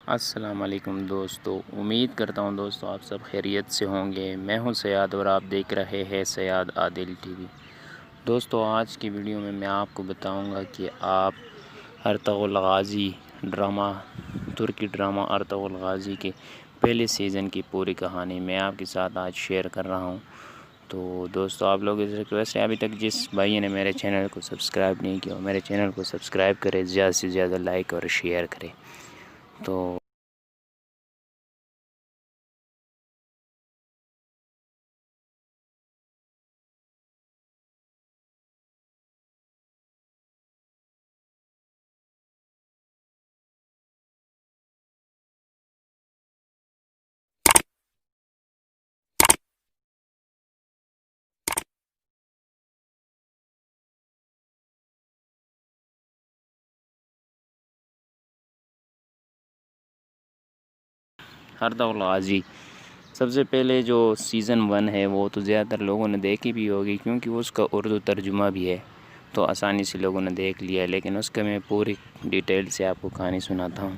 السلام علیکم دوستو، امید کرتا ہوں دوستو آپ سب خیریت سے ہوں گے۔ میں ہوں سیاد اور آپ دیکھ رہے ہیں سیاد عادل ٹی وی۔ دوستو آج کی ویڈیو میں آپ کو بتاؤں گا کہ آپ ارطغرل غازی ڈرامہ، ترکی ڈرامہ ارطغرل غازی کے پہلے سیزن کی پوری کہانی میں آپ کے ساتھ آج شیئر کر رہا ہوں۔ تو دوستو آپ لوگوں سے ریکویسٹ ہے، ابھی تک جس بھائی نے میرے چینل کو سبسکرائب نہیں کیا میرے چینل کو سبسکرائب کرے، زیادہ سے زیادہ لائک اور شیئر کرے۔ تو ارطغرل غازی سب سے پہلے جو سیزن 1 ہے وہ تو زیادہ تر لوگوں نے دیکھی بھی ہوگی، کیونکہ اس کا اردو ترجمہ بھی ہے تو آسانی سے لوگوں نے دیکھ لیا، لیکن اس کا میں پوری ڈیٹیل سے آپ کو کہانی سناتا ہوں۔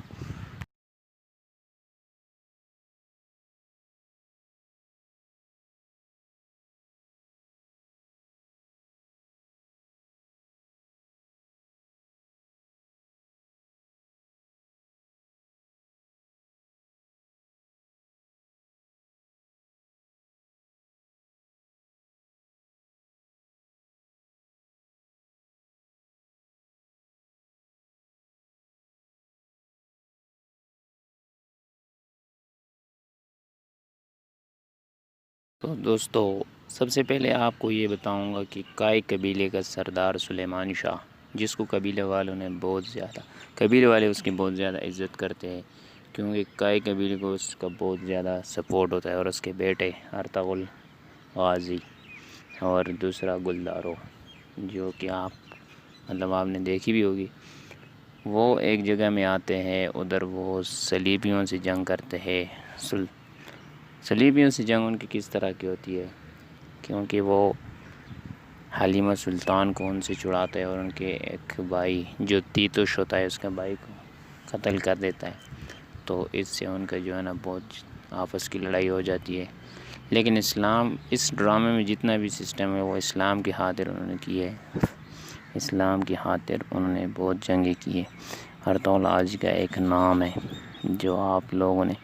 تو دوستو سب سے پہلے آپ کو یہ بتاؤں گا کہ کائی قبیلے کا سردار سلیمان شاہ، جس کو قبیلے والوں نے قبیلے والے اس کی بہت زیادہ عزت کرتے ہیں، کیونکہ کائی قبیلے کو اس کا بہت زیادہ سپورٹ ہوتا ہے، اور اس کے بیٹے ارطغرل غازی اور دوسرا گلدارو، جو کہ آپ نے دیکھی بھی ہوگی، وہ ایک جگہ میں آتے ہیں، ادھر وہ صلیبیوں سے جنگ کرتے ہیں۔ صلیبیوں سے جنگ ان کی کس طرح کی ہوتی ہے، کیونکہ وہ حلیمہ سلطان کو ان سے چھڑاتے ہیں اور ان کے ایک بھائی جو تیتوش ہوتا ہے اس کا بھائی کو قتل کر دیتا ہے، تو اس سے ان کا جو ہے نا بہت آپس کی لڑائی ہو جاتی ہے۔ لیکن اس ڈرامے میں جتنا بھی سسٹم ہے وہ اسلام کی خاطر انہوں نے کی ہے، اسلام کی خاطر انہوں نے بہت جنگیں کی ہیں۔ ارطغرل غازی کا ایک نام ہے جو آپ لوگوں نے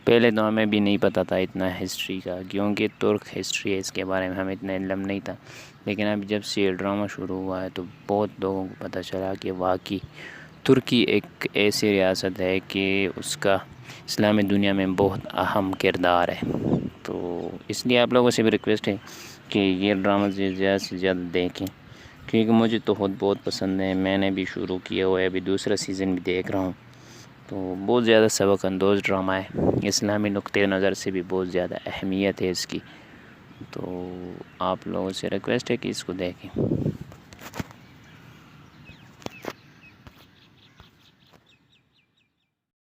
پہلے دور میں بھی نہیں پتہ تھا اتنا ہسٹری کا، کیونکہ ترک ہسٹری ہے، اس کے بارے میں ہمیں اتنا علم نہیں تھا، لیکن اب جب سے یہ ڈرامہ شروع ہوا ہے تو بہت لوگوں کو پتہ چلا کہ واقعی ترکی ایک ایسی ریاست ہے کہ اس کا اسلامی دنیا میں بہت اہم کردار ہے۔ تو اس لیے آپ لوگوں سے بھی ریکویسٹ ہے کہ یہ ڈرامہ زیادہ سے زیادہ دیکھیں، کیونکہ مجھے تو بہت پسند ہے، میں نے بھی شروع کیا ہوا ہے، ابھی دوسرا سیزن بھی دیکھ رہا ہوں۔ تو بہت زیادہ سبق اندوز ڈرامہ ہے، اسلامی نقطۂ نظر سے بھی بہت زیادہ اہمیت ہے اس کی، تو آپ لوگوں سے ریکویسٹ ہے کہ اس کو دیکھیں۔